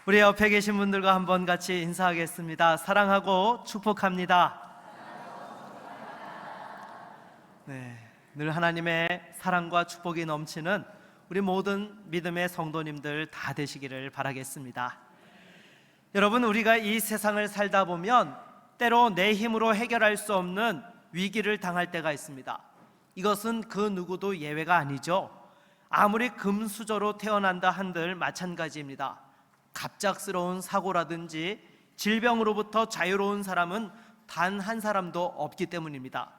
우리 옆에 계신 분들과 한번 같이 인사하겠습니다. 사랑하고 축복합니다. 네, 늘 하나님의 사랑과 축복이 넘치는 우리 모든 믿음의 성도님들 다 되시기를 바라겠습니다. 여러분, 우리가 이 세상을 살다 보면 때로 내 힘으로 해결할 수 없는 위기를 당할 때가 있습니다. 이것은 그 누구도 예외가 아니죠. 아무리 금수저로 태어난다 한들 마찬가지입니다. 갑작스러운 사고라든지 질병으로부터 자유로운 사람은 단 한 사람도 없기 때문입니다.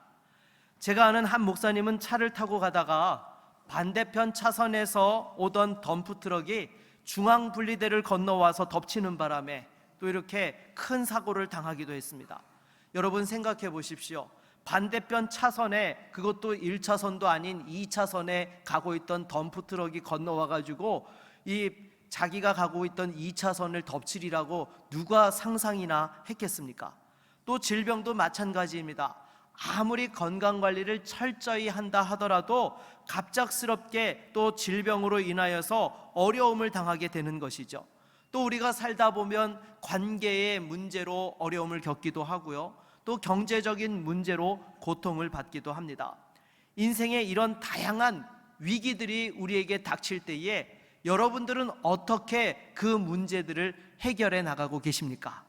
제가 아는 한 목사님은 차를 타고 가다가 반대편 차선에서 오던 덤프트럭이 중앙분리대를 건너와서 덮치는 바람에 또 이렇게 큰 사고를 당하기도 했습니다. 여러분 생각해 보십시오. 반대편 차선에, 그것도 1차선도 아닌 2차선에 가고 있던 덤프트럭이 건너와가지고 이 자기가 가고 있던 2차선을 덮치리라고 누가 상상이나 했겠습니까? 또 질병도 마찬가지입니다. 아무리 건강관리를 철저히 한다 하더라도 갑작스럽게 또 질병으로 인하여서 어려움을 당하게 되는 것이죠. 또 우리가 살다 보면 관계의 문제로 어려움을 겪기도 하고요, 또 경제적인 문제로 고통을 받기도 합니다. 인생에 이런 다양한 위기들이 우리에게 닥칠 때에 여러분들은 어떻게 그 문제들을 해결해 나가고 계십니까?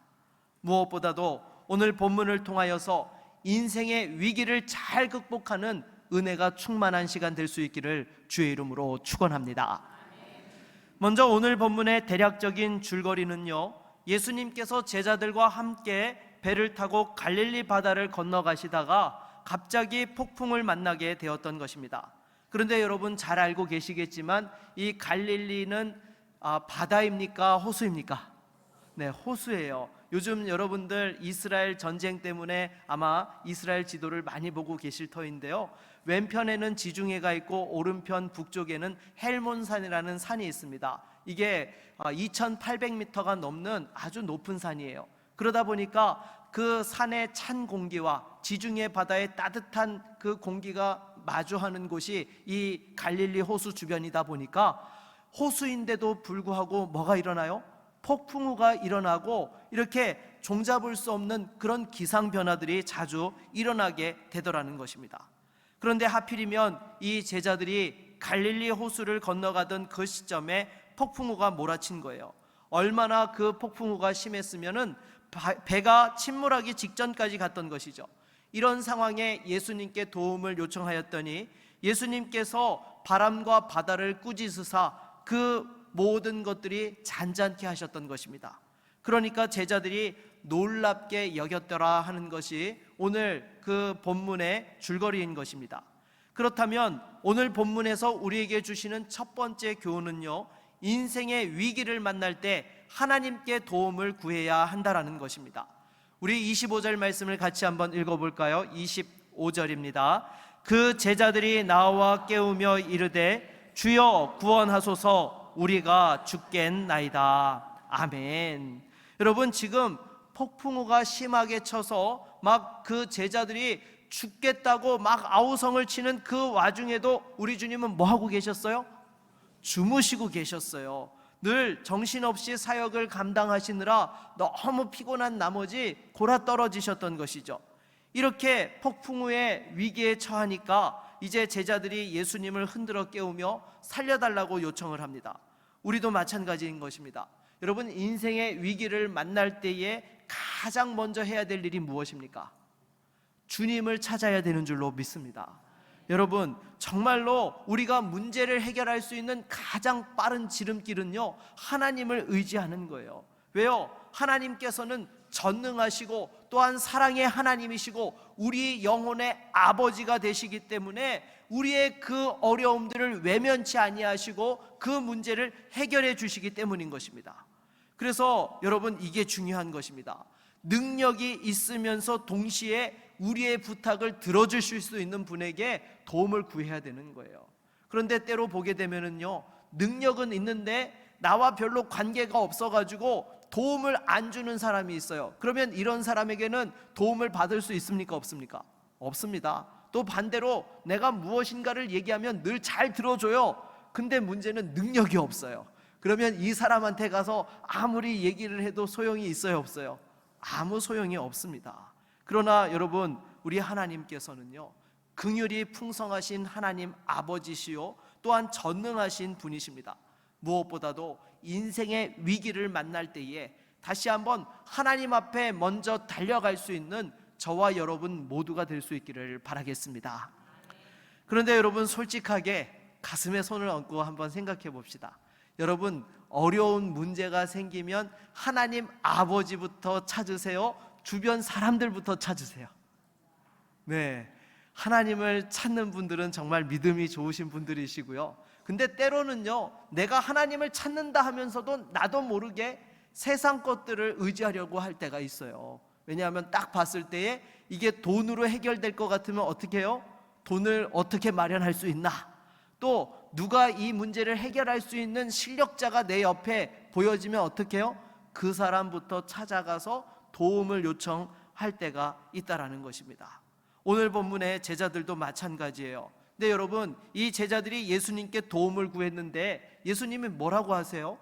무엇보다도 오늘 본문을 통하여서 인생의 위기를 잘 극복하는 은혜가 충만한 시간 될 수 있기를 주의 이름으로 축원합니다. 먼저 오늘 본문의 대략적인 줄거리는요, 예수님께서 제자들과 함께 배를 타고 갈릴리 바다를 건너가시다가 갑자기 폭풍을 만나게 되었던 것입니다. 그런데 여러분 잘 알고 계시겠지만 이 갈릴리는 바다입니까? 호수입니까? 네, 호수예요. 요즘 여러분들 이스라엘 전쟁 때문에 아마 이스라엘 지도를 많이 보고 계실 터인데요, 왼편에는 지중해가 있고 오른편 북쪽에는 헬몬산이라는 산이 있습니다. 이게 2800m가 넘는 아주 높은 산이에요. 그러다 보니까 그 산의 찬 공기와 지중해 바다의 따뜻한 그 공기가 마주하는 곳이 이 갈릴리 호수 주변이다 보니까 호수인데도 불구하고 뭐가 일어나요? 폭풍우가 일어나고 이렇게 종잡을 수 없는 그런 기상 변화들이 자주 일어나게 되더라는 것입니다. 그런데 하필이면 이 제자들이 갈릴리 호수를 건너가던 그 시점에 폭풍우가 몰아친 거예요. 얼마나 그 폭풍우가 심했으면은 배가 침몰하기 직전까지 갔던 것이죠. 이런 상황에 예수님께 도움을 요청하였더니 예수님께서 바람과 바다를 꾸짖으사 그 모든 것들이 잔잔케 하셨던 것입니다. 그러니까 제자들이 놀랍게 여겼더라 하는 것이 오늘 그 본문의 줄거리인 것입니다. 그렇다면 오늘 본문에서 우리에게 주시는 첫 번째 교훈은요, 인생의 위기를 만날 때 하나님께 도움을 구해야 한다라는 것입니다. 우리 25절 말씀을 같이 한번 읽어볼까요? 25절입니다. 그 제자들이 나와 깨우며 이르되 주여 구원하소서, 우리가 죽겠나이다. 아멘. 여러분, 지금 폭풍우가 심하게 쳐서 막 그 제자들이 죽겠다고 막 아우성을 치는 그 와중에도 우리 주님은 뭐 하고 계셨어요? 주무시고 계셨어요. 늘 정신없이 사역을 감당하시느라 너무 피곤한 나머지 골아떨어지셨던 것이죠. 이렇게 폭풍우의 위기에 처하니까 이제 제자들이 예수님을 흔들어 깨우며 살려달라고 요청을 합니다. 우리도 마찬가지인 것입니다. 여러분, 인생의 위기를 만날 때에 가장 먼저 해야 될 일이 무엇입니까? 주님을 찾아야 되는 줄로 믿습니다. 여러분, 정말로 우리가 문제를 해결할 수 있는 가장 빠른 지름길은요, 하나님을 의지하는 거예요. 왜요? 하나님께서는 전능하시고 또한 사랑의 하나님이시고 우리 영혼의 아버지가 되시기 때문에 우리의 그 어려움들을 외면치 아니하시고 그 문제를 해결해 주시기 때문인 것입니다. 그래서 여러분, 이게 중요한 것입니다. 능력이 있으면서 동시에 우리의 부탁을 들어주실 수 있는 분에게 도움을 구해야 되는 거예요. 그런데 때로 보게 되면은요, 능력은 있는데 나와 별로 관계가 없어가지고 도움을 안 주는 사람이 있어요. 그러면 이런 사람에게는 도움을 받을 수 있습니까? 없습니까? 없습니다. 또 반대로 내가 무엇인가를 얘기하면 늘 잘 들어줘요. 근데 문제는 능력이 없어요. 그러면 이 사람한테 가서 아무리 얘기를 해도 소용이 있어요, 없어요? 아무 소용이 없습니다. 그러나 여러분, 우리 하나님께서는요, 긍휼이 풍성하신 하나님 아버지시요 또한 전능하신 분이십니다. 무엇보다도 인생의 위기를 만날 때에 다시 한번 하나님 앞에 먼저 달려갈 수 있는 저와 여러분 모두가 될 수 있기를 바라겠습니다. 그런데 여러분, 솔직하게 가슴에 손을 얹고 한번 생각해 봅시다. 여러분, 어려운 문제가 생기면 하나님 아버지부터 찾으세요? 주변 사람들부터 찾으세요? 네, 하나님을 찾는 분들은 정말 믿음이 좋으신 분들이시고요. 근데 때로는요, 내가 하나님을 찾는다 하면서도 나도 모르게 세상 것들을 의지하려고 할 때가 있어요. 왜냐하면 딱 봤을 때에 이게 돈으로 해결될 것 같으면 어떻게 해요? 돈을 어떻게 마련할 수 있나? 또 누가 이 문제를 해결할 수 있는 실력자가 내 옆에 보여지면 어떻게 해요? 그 사람부터 찾아가서 도움을 요청할 때가 있다라는 것입니다. 오늘 본문의 제자들도 마찬가지예요. 근데 여러분, 이 제자들이 예수님께 도움을 구했는데 예수님이 뭐라고 하세요?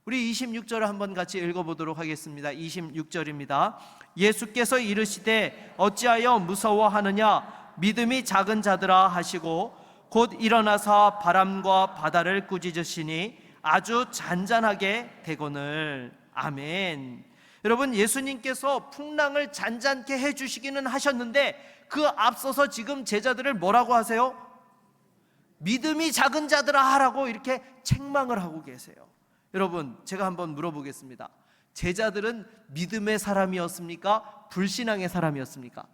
우리 26절을 한번 같이 읽어보도록 하겠습니다. 26절입니다. 예수께서 이르시되 어찌하여 무서워하느냐? 믿음이 작은 자들아 하시고 곧 일어나사 바람과 바다를 꾸짖으시니 아주 잔잔하게 되거늘. 아멘. 여러분, 예수님께서 풍랑을 잔잔케 해주시기는 하셨는데 그 앞서서 지금 제자들을 뭐라고 하세요? 믿음이 작은 자들아 하라고 이렇게 책망을 하고 계세요. 여러분, 제가 한번 물어보겠습니다. 제자들은 믿음의 사람이었습니까? 불신앙의 사람이었습니까?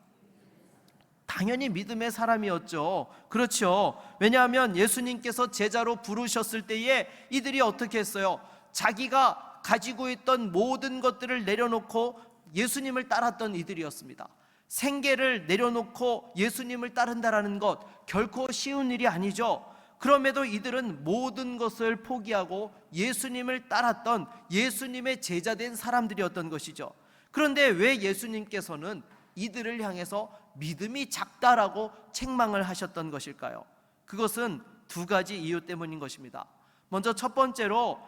당연히 믿음의 사람이었죠. 그렇죠. 왜냐하면 예수님께서 제자로 부르셨을 때에 이들이 어떻게 했어요? 자기가 가지고 있던 모든 것들을 내려놓고 예수님을 따랐던 이들이었습니다. 생계를 내려놓고 예수님을 따른다라는 것 결코 쉬운 일이 아니죠. 그럼에도 이들은 모든 것을 포기하고 예수님을 따랐던 예수님의 제자된 사람들이었던 것이죠. 그런데 왜 예수님께서는 이들을 향해서 믿음이 작다라고 책망을 하셨던 것일까요? 그것은 두 가지 이유 때문인 것입니다. 먼저 첫 번째로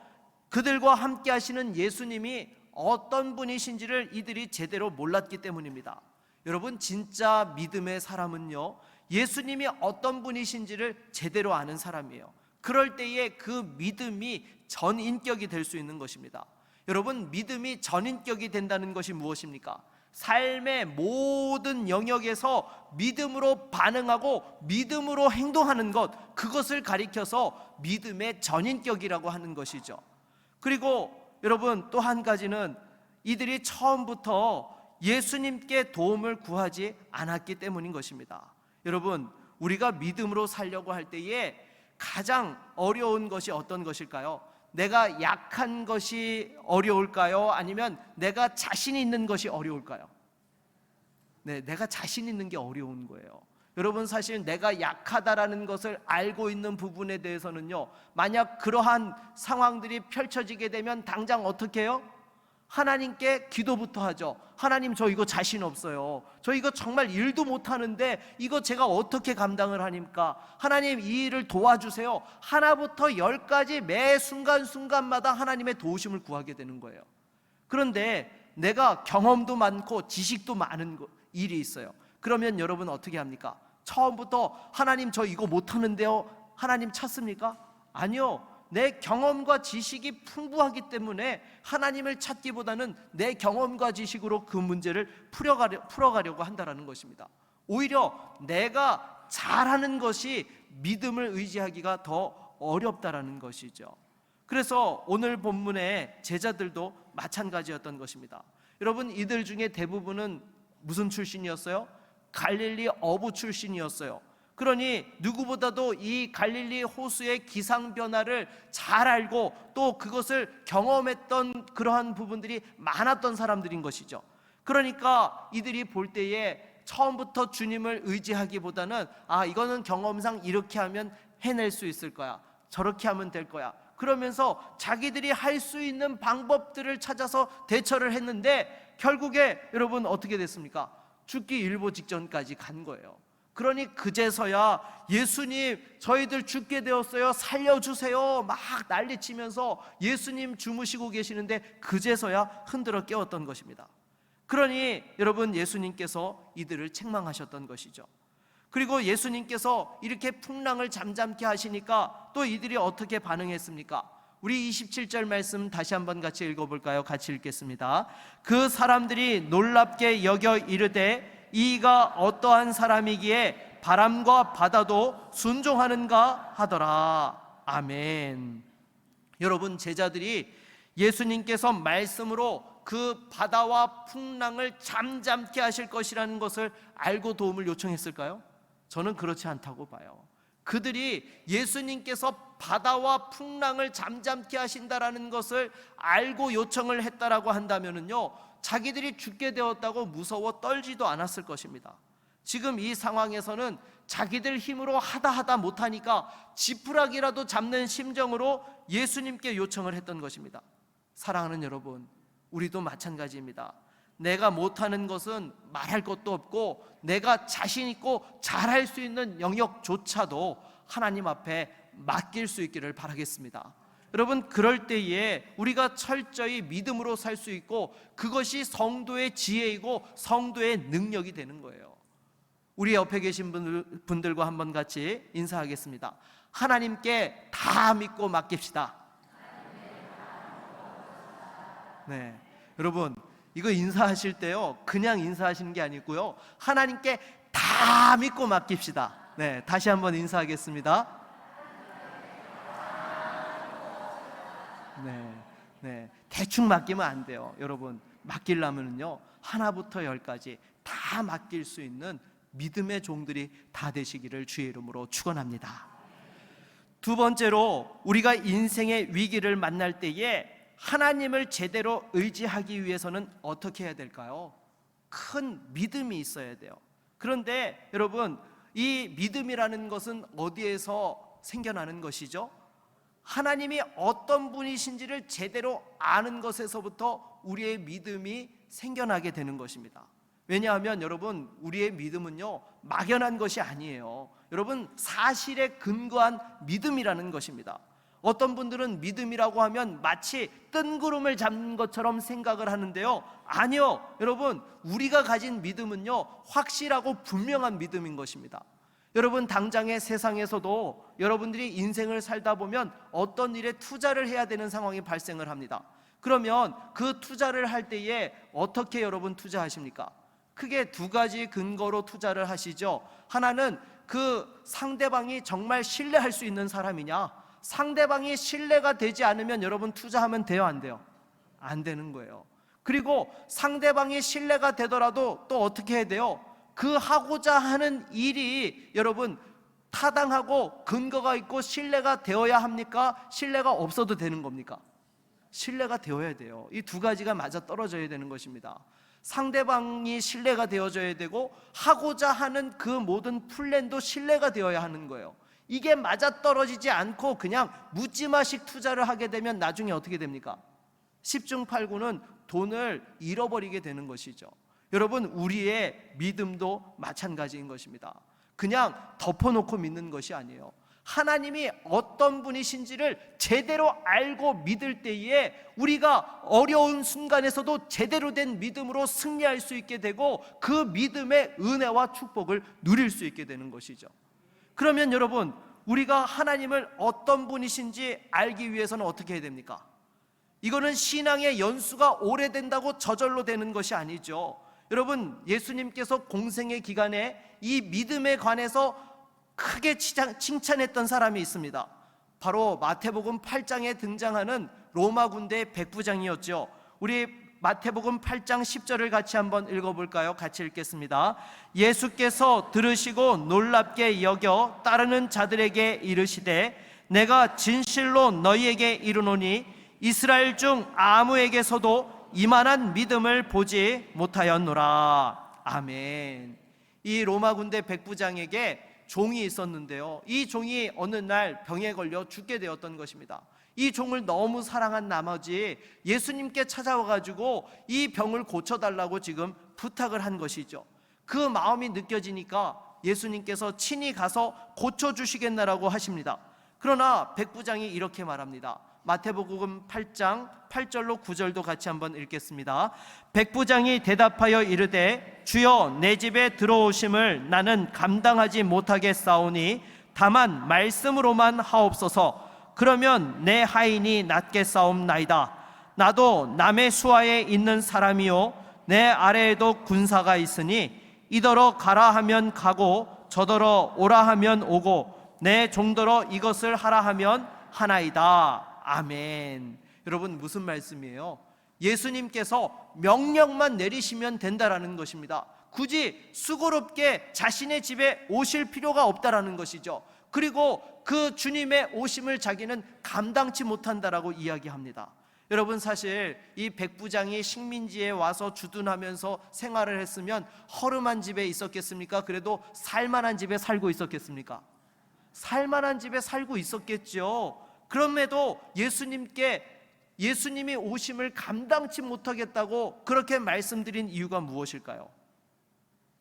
그들과 함께 하시는 예수님이 어떤 분이신지를 이들이 제대로 몰랐기 때문입니다. 여러분, 진짜 믿음의 사람은요, 예수님이 어떤 분이신지를 제대로 아는 사람이에요. 그럴 때에 그 믿음이 전인격이 될 수 있는 것입니다. 여러분, 믿음이 전인격이 된다는 것이 무엇입니까? 삶의 모든 영역에서 믿음으로 반응하고 믿음으로 행동하는 것, 그것을 가리켜서 믿음의 전인격이라고 하는 것이죠. 그리고 여러분, 또 한 가지는 이들이 처음부터 예수님께 도움을 구하지 않았기 때문인 것입니다. 여러분, 우리가 믿음으로 살려고 할 때에 가장 어려운 것이 어떤 것일까요? 내가 약한 것이 어려울까요? 아니면 내가 자신 있는 것이 어려울까요? 네, 내가 자신 있는 게 어려운 거예요. 여러분, 사실 내가 약하다라는 것을 알고 있는 부분에 대해서는요, 만약 그러한 상황들이 펼쳐지게 되면 당장 어떻게 해요? 하나님께 기도부터 하죠. 하나님, 저 이거 자신 없어요. 저 이거 정말 일도 못하는데 이거 제가 어떻게 감당을 하니까? 하나님, 이 일을 도와주세요. 하나부터 10까지 매 순간순간마다 하나님의 도우심을 구하게 되는 거예요. 그런데 내가 경험도 많고 지식도 많은 일이 있어요. 그러면 여러분 어떻게 합니까? 처음부터 하나님, 저 이거 못하는데요, 하나님 찾습니까? 아니요. 내 경험과 지식이 풍부하기 때문에 하나님을 찾기보다는 내 경험과 지식으로 그 문제를 풀어가려고 한다는 것입니다. 오히려 내가 잘하는 것이 믿음을 의지하기가 더 어렵다라는 것이죠. 그래서 오늘 본문의 제자들도 마찬가지였던 것입니다. 여러분, 이들 중에 대부분은 무슨 출신이었어요? 갈릴리 어부 출신이었어요. 그러니 누구보다도 이 갈릴리 호수의 기상 변화를 잘 알고 또 그것을 경험했던 그러한 부분들이 많았던 사람들인 것이죠. 그러니까 이들이 볼 때에 처음부터 주님을 의지하기보다는 이거는 경험상 이렇게 하면 해낼 수 있을 거야, 저렇게 하면 될 거야, 그러면서 자기들이 할 수 있는 방법들을 찾아서 대처를 했는데 결국에 여러분 어떻게 됐습니까? 죽기 일보 직전까지 간 거예요. 그러니 그제서야 예수님 저희들 죽게 되었어요, 살려주세요 막 난리치면서 예수님 주무시고 계시는데 그제서야 흔들어 깨웠던 것입니다. 그러니 여러분, 예수님께서 이들을 책망하셨던 것이죠. 그리고 예수님께서 이렇게 풍랑을 잠잠케 하시니까 또 이들이 어떻게 반응했습니까? 우리 27절 말씀 다시 한번 같이 읽어볼까요? 같이 읽겠습니다. 그 사람들이 놀랍게 여겨 이르되 이가 어떠한 사람이기에 바람과 바다도 순종하는가 하더라. 아멘. 여러분, 제자들이 예수님께서 말씀으로 그 바다와 풍랑을 잠잠케 하실 것이라는 것을 알고 도움을 요청했을까요? 저는 그렇지 않다고 봐요. 그들이 예수님께서 바다와 풍랑을 잠잠케 하신다라는 것을 알고 요청을 했다라고 한다면은요, 자기들이 죽게 되었다고 무서워 떨지도 않았을 것입니다. 지금 이 상황에서는 자기들 힘으로 하다 못하니까 지푸라기라도 잡는 심정으로 예수님께 요청을 했던 것입니다. 사랑하는 여러분, 우리도 마찬가지입니다. 내가 못하는 것은 말할 것도 없고 내가 자신 있고 잘할 수 있는 영역조차도 하나님 앞에 맡길 수 있기를 바라겠습니다. 여러분, 그럴 때에 우리가 철저히 믿음으로 살 수 있고 그것이 성도의 지혜이고 성도의 능력이 되는 거예요. 우리 옆에 계신 분들과 한번 같이 인사하겠습니다. 하나님께 다 믿고 맡깁시다. 네, 여러분, 이거 인사하실 때요, 그냥 인사하시는 게 아니고요, 하나님께 다 믿고 맡깁시다. 네, 다시 한번 인사하겠습니다. 네, 대충 맡기면 안 돼요. 여러분, 맡기려면요 하나부터 열까지 다 맡길 수 있는 믿음의 종들이 다 되시기를 주의 이름으로 축원합니다. 두 번째로, 우리가 인생의 위기를 만날 때에 하나님을 제대로 의지하기 위해서는 어떻게 해야 될까요? 큰 믿음이 있어야 돼요. 그런데 여러분, 이 믿음이라는 것은 어디에서 생겨나는 것이죠? 하나님이 어떤 분이신지를 제대로 아는 것에서부터 우리의 믿음이 생겨나게 되는 것입니다. 왜냐하면 여러분, 우리의 믿음은요 막연한 것이 아니에요. 여러분, 사실에 근거한 믿음이라는 것입니다. 어떤 분들은 믿음이라고 하면 마치 뜬구름을 잡는 것처럼 생각을 하는데요, 아니요, 여러분, 우리가 가진 믿음은요 확실하고 분명한 믿음인 것입니다. 여러분, 당장의 세상에서도 여러분들이 인생을 살다 보면 어떤 일에 투자를 해야 되는 상황이 발생을 합니다. 그러면 그 투자를 할 때에 어떻게 여러분 투자하십니까? 크게 두 가지 근거로 투자를 하시죠. 하나는 그 상대방이 정말 신뢰할 수 있는 사람이냐, 상대방이 신뢰가 되지 않으면 여러분 투자하면 돼요, 안 돼요? 안 되는 거예요. 그리고 상대방이 신뢰가 되더라도 또 어떻게 해야 돼요? 그 하고자 하는 일이 여러분 타당하고 근거가 있고 신뢰가 되어야 합니까? 신뢰가 없어도 되는 겁니까? 신뢰가 되어야 돼요. 이 두 가지가 맞아 떨어져야 되는 것입니다. 상대방이 신뢰가 되어져야 되고 하고자 하는 그 모든 플랜도 신뢰가 되어야 하는 거예요. 이게 맞아 떨어지지 않고 그냥 묻지마식 투자를 하게 되면 나중에 어떻게 됩니까? 10중 8구는 돈을 잃어버리게 되는 것이죠. 여러분, 우리의 믿음도 마찬가지인 것입니다. 그냥 덮어놓고 믿는 것이 아니에요. 하나님이 어떤 분이신지를 제대로 알고 믿을 때에 우리가 어려운 순간에서도 제대로 된 믿음으로 승리할 수 있게 되고 그 믿음의 은혜와 축복을 누릴 수 있게 되는 것이죠. 그러면 여러분, 우리가 하나님을 어떤 분이신지 알기 위해서는 어떻게 해야 됩니까? 이거는 신앙의 연수가 오래된다고 저절로 되는 것이 아니죠. 여러분, 예수님께서 공생의 기간에 이 믿음에 관해서 크게 칭찬했던 사람이 있습니다. 바로 마태복음 8장에 등장하는 로마 군대의 백부장이었죠. 우리 마태복음 8장 10절을 같이 한번 읽어볼까요? 같이 읽겠습니다. 예수께서 들으시고 놀랍게 여겨 따르는 자들에게 이르시되 내가 진실로 너희에게 이르노니 이스라엘 중 아무에게서도 이만한 믿음을 보지 못하였노라. 아멘. 이 로마 군대 백부장에게 종이 있었는데요, 이 종이 어느 날 병에 걸려 죽게 되었던 것입니다. 이 종을 너무 사랑한 나머지 예수님께 찾아와가지고 이 병을 고쳐달라고 지금 부탁을 한 것이죠. 그 마음이 느껴지니까 예수님께서 친히 가서 고쳐주시겠나라고 하십니다. 그러나 백부장이 이렇게 말합니다. 마태복음 8장 8절로 9절도 같이 한번 읽겠습니다. 백부장이 대답하여 이르되 주여 내 집에 들어오심을 나는 감당하지 못하겠사오니 다만 말씀으로만 하옵소서. 그러면 내 하인이 낫겠사옵나이다. 나도 남의 수하에 있는 사람이요 내 아래에도 군사가 있으니 이더러 가라 하면 가고 저더러 오라 하면 오고 내 종더러 이것을 하라 하면 하나이다. 아멘. 여러분, 무슨 말씀이에요? 예수님께서 명령만 내리시면 된다라는 것입니다. 굳이 수고롭게 자신의 집에 오실 필요가 없다라는 것이죠. 그리고 그 주님의 오심을 자기는 감당치 못한다라고 이야기합니다. 여러분, 사실 이 백부장이 식민지에 와서 주둔하면서 생활을 했으면 허름한 집에 있었겠습니까? 그래도 살만한 집에 살고 있었겠습니까? 살만한 집에 살고 있었겠죠. 그럼에도 예수님이 오심을 감당치 못하겠다고 그렇게 말씀드린 이유가 무엇일까요?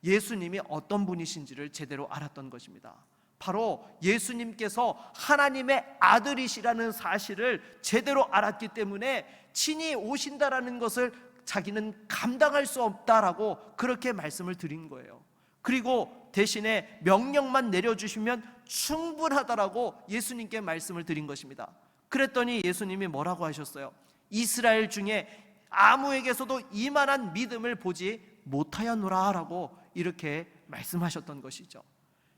예수님이 어떤 분이신지를 제대로 알았던 것입니다. 바로 예수님께서 하나님의 아들이시라는 사실을 제대로 알았기 때문에 친히 오신다라는 것을 자기는 감당할 수 없다라고 그렇게 말씀을 드린 거예요. 그리고 대신에 명령만 내려주시면 충분하다라고 예수님께 말씀을 드린 것입니다. 그랬더니 예수님이 뭐라고 하셨어요? 이스라엘 중에 아무에게서도 이만한 믿음을 보지 못하였노라 라고 이렇게 말씀하셨던 것이죠.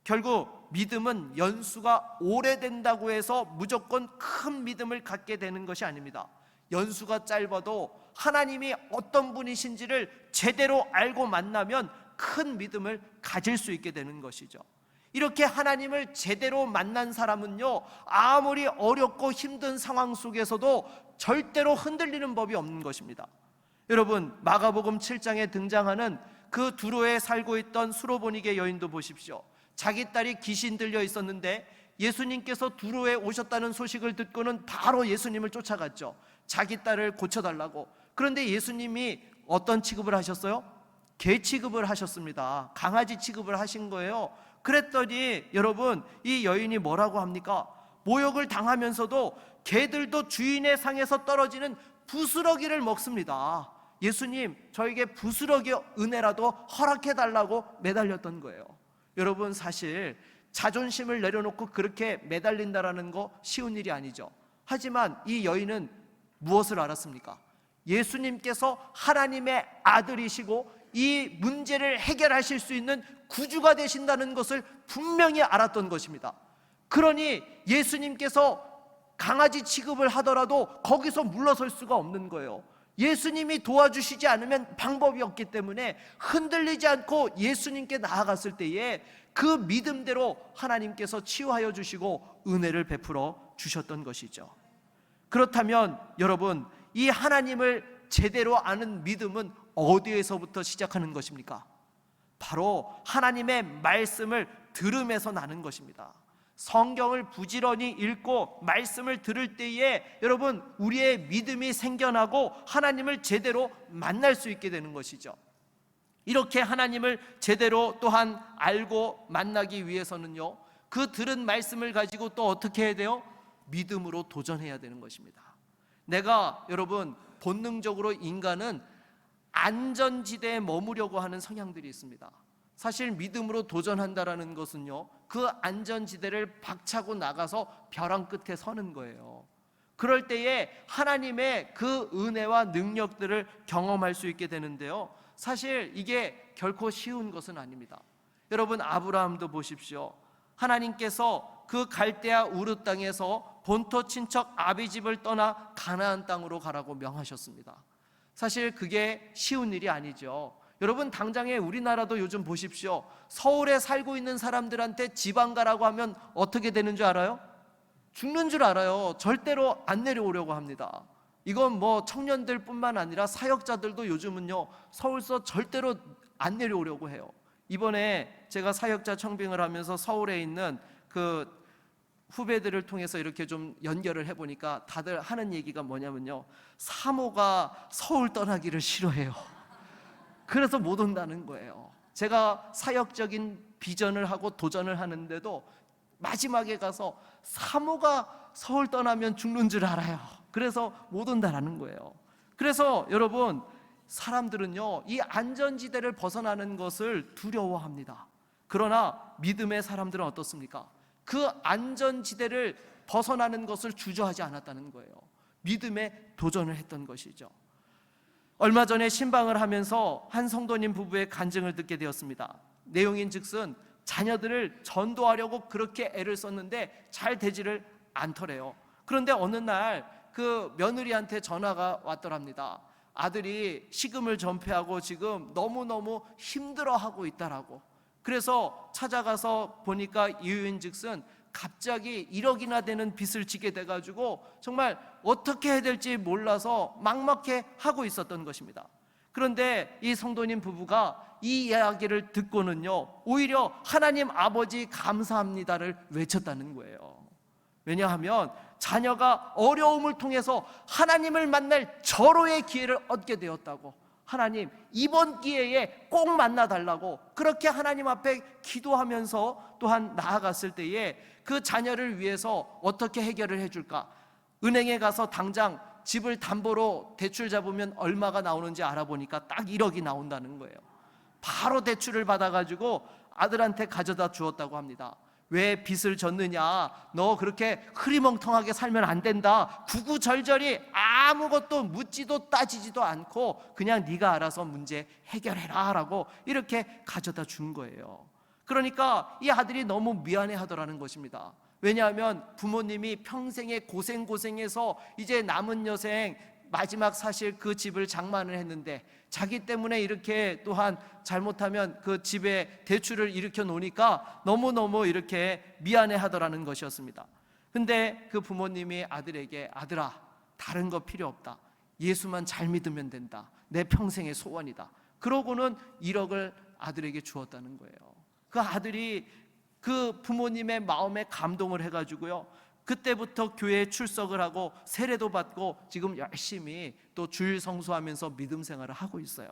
결국 믿음은 연수가 오래된다고 해서 무조건 큰 믿음을 갖게 되는 것이 아닙니다. 연수가 짧아도 하나님이 어떤 분이신지를 제대로 알고 만나면 큰 믿음을 가질 수 있게 되는 것이죠. 이렇게 하나님을 제대로 만난 사람은요, 아무리 어렵고 힘든 상황 속에서도 절대로 흔들리는 법이 없는 것입니다. 여러분, 마가복음 7장에 등장하는 그 두로에 살고 있던 수로보니게 여인도 보십시오. 자기 딸이 귀신 들려 있었는데 예수님께서 두로에 오셨다는 소식을 듣고는 바로 예수님을 쫓아갔죠. 자기 딸을 고쳐달라고. 그런데 예수님이 어떤 취급을 하셨어요? 개 취급을 하셨습니다. 강아지 취급을 하신 거예요. 그랬더니 여러분, 이 여인이 뭐라고 합니까? 모욕을 당하면서도 개들도 주인의 상에서 떨어지는 부스러기를 먹습니다. 예수님, 저에게 부스러기 은혜라도 허락해달라고 매달렸던 거예요. 여러분, 사실 자존심을 내려놓고 그렇게 매달린다라는 거 쉬운 일이 아니죠. 하지만 이 여인은 무엇을 알았습니까? 예수님께서 하나님의 아들이시고 이 문제를 해결하실 수 있는 구주가 되신다는 것을 분명히 알았던 것입니다. 그러니 예수님께서 강아지 취급을 하더라도 거기서 물러설 수가 없는 거예요. 예수님이 도와주시지 않으면 방법이 없기 때문에 흔들리지 않고 예수님께 나아갔을 때에 그 믿음대로 하나님께서 치유하여 주시고 은혜를 베풀어 주셨던 것이죠. 그렇다면 여러분, 이 하나님을 제대로 아는 믿음은 어디에서부터 시작하는 것입니까? 바로 하나님의 말씀을 들음에서 나는 것입니다. 성경을 부지런히 읽고 말씀을 들을 때에 여러분, 우리의 믿음이 생겨나고 하나님을 제대로 만날 수 있게 되는 것이죠. 이렇게 하나님을 제대로 또한 알고 만나기 위해서는요, 그 들은 말씀을 가지고 또 어떻게 해야 돼요? 믿음으로 도전해야 되는 것입니다. 내가 여러분, 본능적으로 인간은 안전지대에 머무려고 하는 성향들이 있습니다. 사실 믿음으로 도전한다라는 것은요, 그 안전지대를 박차고 나가서 벼랑 끝에 서는 거예요. 그럴 때에 하나님의 그 은혜와 능력들을 경험할 수 있게 되는데요, 사실 이게 결코 쉬운 것은 아닙니다. 여러분, 아브라함도 보십시오. 하나님께서 그 갈대아 우르 땅에서 본토 친척 아비집을 떠나 가나안 땅으로 가라고 명하셨습니다. 사실 그게 쉬운 일이 아니죠. 여러분, 당장에 우리나라도 요즘 보십시오. 서울에 살고 있는 사람들한테 지방 가라고 하면 어떻게 되는 줄 알아요? 죽는 줄 알아요. 절대로 안 내려오려고 합니다. 이건 뭐 청년들 뿐만 아니라 사역자들도 요즘은요, 서울서 절대로 안 내려오려고 해요. 이번에 제가 사역자 청빙을 하면서 서울에 있는 그 후배들을 통해서 이렇게 좀 연결을 해보니까 다들 하는 얘기가 뭐냐면요, 사모가 서울 떠나기를 싫어해요. 그래서 못 온다는 거예요. 제가 사역적인 비전을 하고 도전을 하는데도 마지막에 가서 사모가 서울 떠나면 죽는 줄 알아요. 그래서 못 온다라는 거예요. 그래서 여러분, 사람들은요, 이 안전지대를 벗어나는 것을 두려워합니다. 그러나 믿음의 사람들은 어떻습니까? 그 안전지대를 벗어나는 것을 주저하지 않았다는 거예요. 믿음에 도전을 했던 것이죠. 얼마 전에 신방을 하면서 한 성도님 부부의 간증을 듣게 되었습니다. 내용인즉슨 자녀들을 전도하려고 그렇게 애를 썼는데 잘 되지를 않더래요. 그런데 어느 날 그 며느리한테 전화가 왔더랍니다. 아들이 식음을 전폐하고 지금 너무너무 힘들어하고 있다라고. 그래서 찾아가서 보니까 이유인즉슨 갑자기 1억이나 되는 빚을 지게 돼가지고 정말 어떻게 해야 될지 몰라서 막막해 하고 있었던 것입니다. 그런데 이 성도님 부부가 이 이야기를 듣고는요, 오히려 하나님 아버지 감사합니다를 외쳤다는 거예요. 왜냐하면 자녀가 어려움을 통해서 하나님을 만날 절호의 기회를 얻게 되었다고, 하나님 이번 기회에 꼭 만나달라고 그렇게 하나님 앞에 기도하면서 또한 나아갔을 때에 그 자녀를 위해서 어떻게 해결을 해줄까? 은행에 가서 당장 집을 담보로 대출 잡으면 얼마가 나오는지 알아보니까 딱 1억이 나온다는 거예요. 바로 대출을 받아가지고 아들한테 가져다 주었다고 합니다. 왜 빚을 졌느냐? 너 그렇게 흐리멍텅하게 살면 안 된다. 구구절절히 아무것도 묻지도 따지지도 않고 그냥 네가 알아서 문제 해결해라 라고 이렇게 가져다 준 거예요. 그러니까 이 아들이 너무 미안해 하더라는 것입니다. 왜냐하면 부모님이 평생에 고생해서 이제 남은 여생 마지막 사실 그 집을 장만을 했는데 자기 때문에 이렇게 또한 잘못하면 그 집에 대출을 일으켜 놓으니까 너무너무 이렇게 미안해 하더라는 것이었습니다. 근데 그 부모님이 아들에게, 아들아 다른 거 필요 없다, 예수만 잘 믿으면 된다, 내 평생의 소원이다, 그러고는 1억을 아들에게 주었다는 거예요. 그 아들이 그 부모님의 마음에 감동을 해가지고요, 그때부터 교회에 출석을 하고 세례도 받고 지금 열심히 또 주일 성수하면서 믿음 생활을 하고 있어요.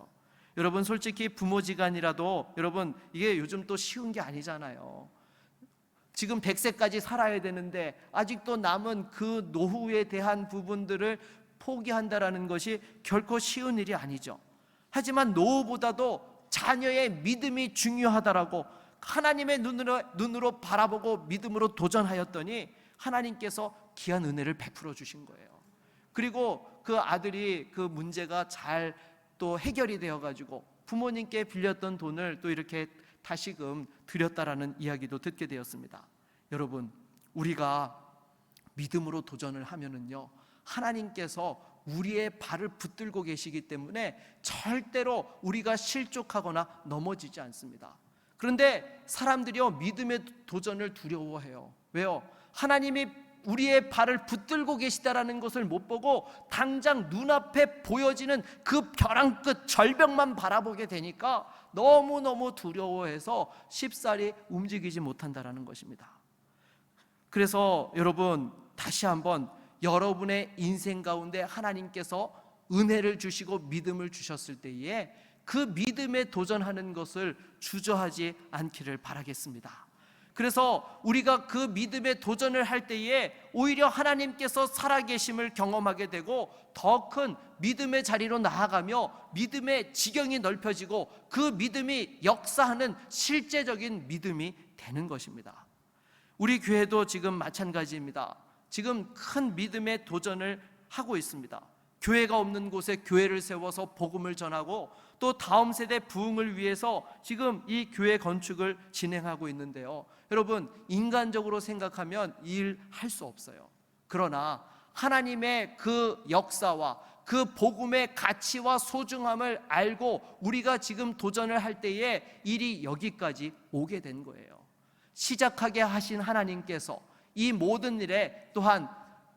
여러분, 솔직히 부모지간이라도 여러분 이게 요즘 또 쉬운 게 아니잖아요. 지금 100세까지 살아야 되는데 아직도 남은 그 노후에 대한 부분들을 포기한다라는 것이 결코 쉬운 일이 아니죠. 하지만 노후보다도 자녀의 믿음이 중요하다라고 하나님의 눈으로 바라보고 믿음으로 도전하였더니 하나님께서 귀한 은혜를 베풀어 주신 거예요. 그리고 그 아들이 그 문제가 잘 또 해결이 되어 가지고 부모님께 빌렸던 돈을 또 이렇게 다시금 드렸다라는 이야기도 듣게 되었습니다. 여러분, 우리가 믿음으로 도전을 하면은요, 하나님께서 우리의 발을 붙들고 계시기 때문에 절대로 우리가 실족하거나 넘어지지 않습니다. 그런데 사람들이요, 믿음의 도전을 두려워해요. 왜요? 하나님이 우리의 발을 붙들고 계시다라는 것을 못 보고 당장 눈앞에 보여지는 그 벼랑 끝 절벽만 바라보게 되니까 너무너무 두려워해서 쉽사리 움직이지 못한다라는 것입니다. 그래서 여러분, 다시 한번 여러분의 인생 가운데 하나님께서 은혜를 주시고 믿음을 주셨을 때에 그 믿음에 도전하는 것을 주저하지 않기를 바라겠습니다. 그래서 우리가 그 믿음에 도전을 할 때에 오히려 하나님께서 살아계심을 경험하게 되고 더 큰 믿음의 자리로 나아가며 믿음의 지경이 넓혀지고 그 믿음이 역사하는 실제적인 믿음이 되는 것입니다. 우리 교회도 지금 마찬가지입니다. 지금 큰 믿음의 도전을 하고 있습니다. 교회가 없는 곳에 교회를 세워서 복음을 전하고 또 다음 세대 부흥을 위해서 지금 이 교회 건축을 진행하고 있는데요, 여러분, 인간적으로 생각하면 이 일 할 수 없어요. 그러나 하나님의 그 역사와 그 복음의 가치와 소중함을 알고 우리가 지금 도전을 할 때에 일이 여기까지 오게 된 거예요. 시작하게 하신 하나님께서 이 모든 일에 또한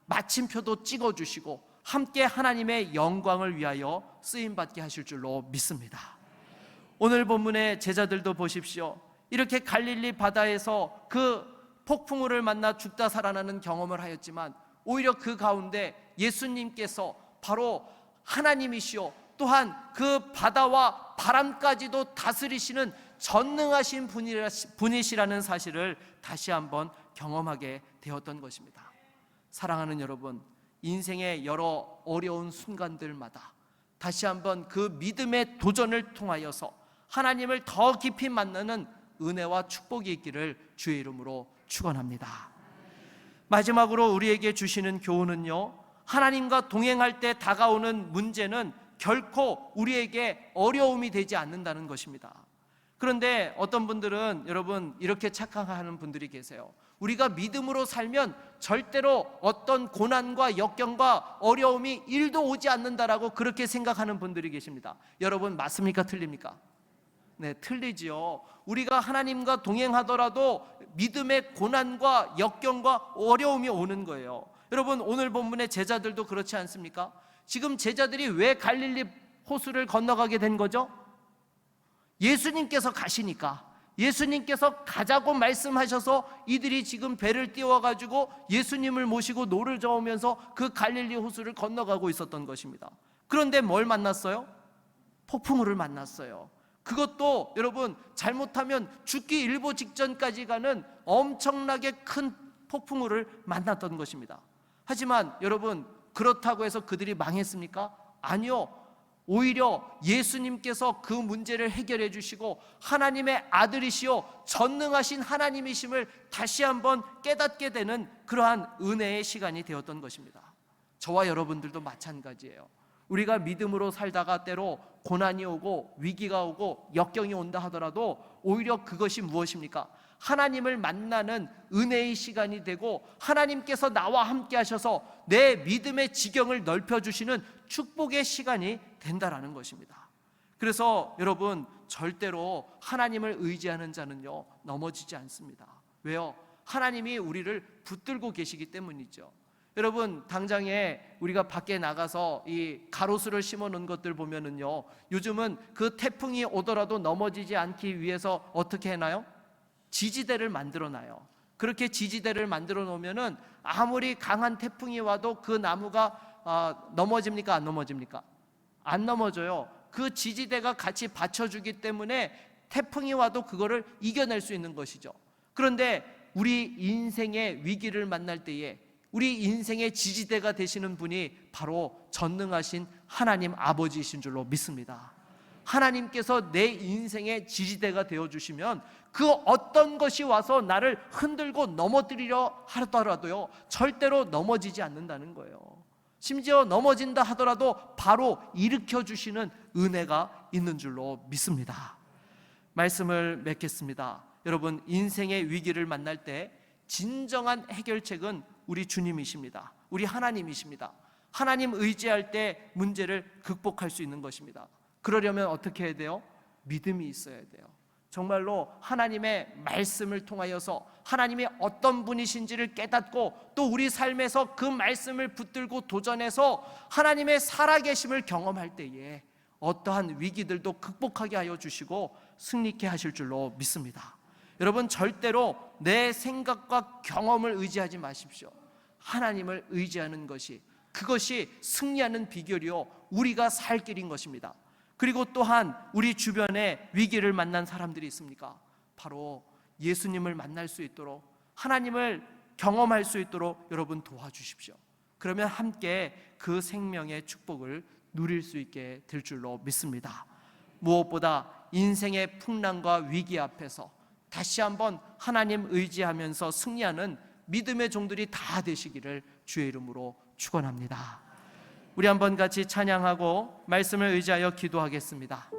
마침표도 찍어주시고 함께 하나님의 영광을 위하여 쓰임받게 하실 줄로 믿습니다. 오늘 본문의 제자들도 보십시오. 이렇게 갈릴리 바다에서 그 폭풍우를 만나 죽다 살아나는 경험을 하였지만 오히려 그 가운데 예수님께서 바로 하나님이시오, 또한 그 바다와 바람까지도 다스리시는 전능하신 분이시라는 사실을 다시 한번 경험하게 되었던 것입니다. 사랑하는 여러분, 인생의 여러 어려운 순간들마다 다시 한번 그 믿음의 도전을 통하여서 하나님을 더 깊이 만나는 은혜와 축복이 있기를 주의 이름으로 축원합니다. 마지막으로 우리에게 주시는 교훈은요, 하나님과 동행할 때 다가오는 문제는 결코 우리에게 어려움이 되지 않는다는 것입니다. 그런데 어떤 분들은 여러분 이렇게 착각하는 분들이 계세요. 우리가 믿음으로 살면 절대로 어떤 고난과 역경과 어려움이 1도 오지 않는다라고 그렇게 생각하는 분들이 계십니다. 여러분 맞습니까? 틀립니까? 네, 틀리지요. 우리가 하나님과 동행하더라도 믿음의 고난과 역경과 어려움이 오는 거예요. 여러분 오늘 본문의 제자들도 그렇지 않습니까? 지금 제자들이 왜 갈릴리 호수를 건너가게 된 거죠? 예수님께서 가시니까, 예수님께서 가자고 말씀하셔서 이들이 지금 배를 띄워가지고 예수님을 모시고 노를 저으면서 그 갈릴리 호수를 건너가고 있었던 것입니다. 그런데 뭘 만났어요? 폭풍우를 만났어요. 그것도 여러분 잘못하면 죽기 일보 직전까지 가는 엄청나게 큰 폭풍우를 만났던 것입니다. 하지만 여러분 그렇다고 해서 그들이 망했습니까? 아니요. 오히려 예수님께서 그 문제를 해결해 주시고 하나님의 아들이시오 전능하신 하나님이심을 다시 한번 깨닫게 되는 그러한 은혜의 시간이 되었던 것입니다. 저와 여러분들도 마찬가지예요. 우리가 믿음으로 살다가 때로 고난이 오고 위기가 오고 역경이 온다 하더라도 오히려 그것이 무엇입니까? 하나님을 만나는 은혜의 시간이 되고 하나님께서 나와 함께 하셔서 내 믿음의 지경을 넓혀주시는 축복의 시간이 된다라는 것입니다. 그래서 여러분 절대로 하나님을 의지하는 자는요 넘어지지 않습니다. 왜요? 하나님이 우리를 붙들고 계시기 때문이죠. 여러분 당장에 우리가 밖에 나가서 이 가로수를 심어 놓은 것들 보면은요 요즘은 그 태풍이 오더라도 넘어지지 않기 위해서 어떻게 해나요? 지지대를 만들어 놔요. 그렇게 지지대를 만들어 놓으면은 아무리 강한 태풍이 와도 그 나무가 넘어집니까? 안 넘어집니까? 안 넘어져요. 그 지지대가 같이 받쳐주기 때문에 태풍이 와도 그거를 이겨낼 수 있는 것이죠. 그런데 우리 인생의 위기를 만날 때에 우리 인생의 지지대가 되시는 분이 바로 전능하신 하나님 아버지이신 줄로 믿습니다. 하나님께서 내 인생의 지지대가 되어주시면 그 어떤 것이 와서 나를 흔들고 넘어뜨리려 하더라도요 절대로 넘어지지 않는다는 거예요. 심지어 넘어진다 하더라도 바로 일으켜 주시는 은혜가 있는 줄로 믿습니다. 말씀을 맺겠습니다. 여러분 인생의 위기를 만날 때 진정한 해결책은 우리 주님이십니다. 우리 하나님이십니다. 하나님 의지할 때 문제를 극복할 수 있는 것입니다. 그러려면 어떻게 해야 돼요? 믿음이 있어야 돼요. 정말로 하나님의 말씀을 통하여서 하나님이 어떤 분이신지를 깨닫고 또 우리 삶에서 그 말씀을 붙들고 도전해서 하나님의 살아계심을 경험할 때에 어떠한 위기들도 극복하게 하여 주시고 승리케 하실 줄로 믿습니다. 여러분 절대로 내 생각과 경험을 의지하지 마십시오. 하나님을 의지하는 것이 그것이 승리하는 비결이요 우리가 살 길인 것입니다. 그리고 또한 우리 주변에 위기를 만난 사람들이 있습니까? 바로 예수님을 만날 수 있도록 하나님을 경험할 수 있도록 여러분 도와주십시오. 그러면 함께 그 생명의 축복을 누릴 수 있게 될 줄로 믿습니다. 무엇보다 인생의 풍랑과 위기 앞에서 다시 한번 하나님 의지하면서 승리하는 믿음의 종들이 다 되시기를 주의 이름으로 축원합니다. 우리 한번 같이 찬양하고 말씀을 의지하여 기도하겠습니다.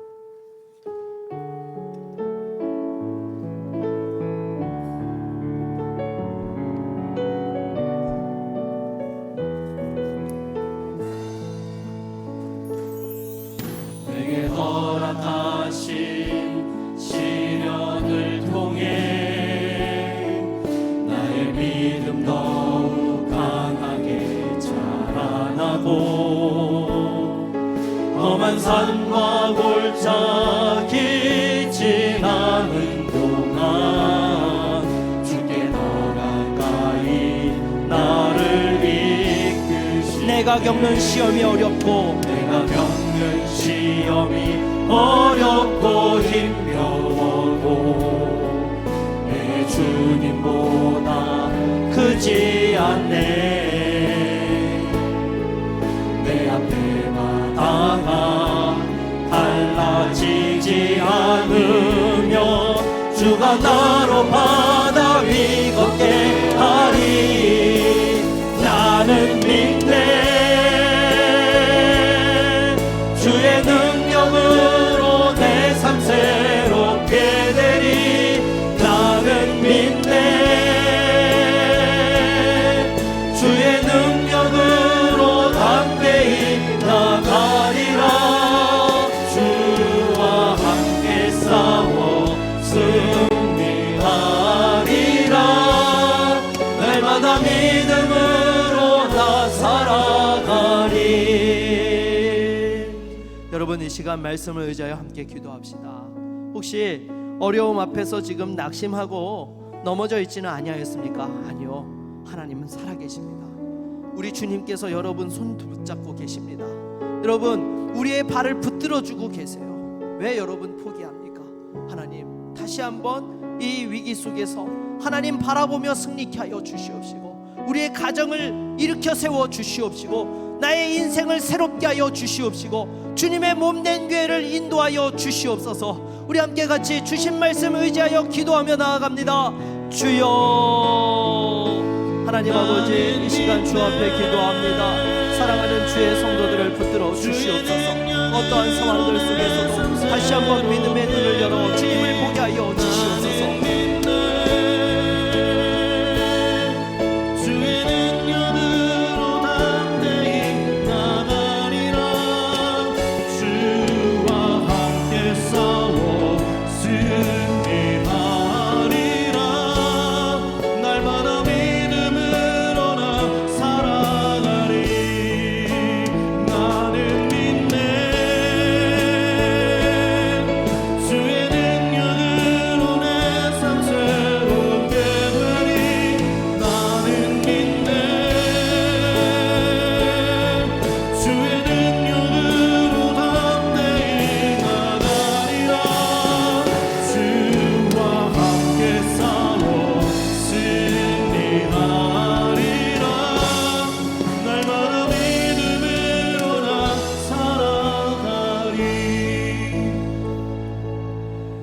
내게 허락하신 시련을 통해 나의 믿음 더욱 강하게 자라나고 험한 산과 골짜기 지나는 동안 주께 더 가까이 나를 이끄시 내가 겪는 시험이 어렵고 내가 겪는 시험이 어렵고 힘겨워 하늘보다 크지 않네. 내 앞에 바다가 달라지지 않으며 주가 나로 바다 위 걷게 하리. 나는 믿네. 주의 능력으로 내 삶 새롭게 되리. 나는 믿네. 주의 능력으로 담대히 나가리라. 주와 함께 싸워 승리하리라. 날마다 믿음으로 나 살아가리. 여러분, 이 시간 말씀을 의지하여 함께 기도합시다. 혹시 어려움 앞에서 지금 낙심하고 넘어져 있지는 아니하였습니까? 아니요, 하나님은 살아계십니다. 우리 주님께서 여러분 손 붙잡고 계십니다. 여러분, 우리의 발을 붙들어주고 계세요. 왜 여러분 포기합니까? 하나님, 다시 한번 이 위기 속에서 하나님 바라보며 승리케 하여 주시옵시고, 우리의 가정을 일으켜 세워 주시옵시고, 나의 인생을 새롭게 하여 주시옵시고, 주님의 몸된 교회를 인도하여 주시옵소서. 우리 함께 같이 주신 말씀 의지하여 기도하며 나아갑니다. 주여, 하나님 아버지, 이 시간 주 앞에 기도합니다. 사랑하는 주의 성도들을 붙들어 주시옵소서. 어떠한 상황들 속에서도 다시 한번 믿음의 눈을 열어 주님을 보게 하여 주시옵소서.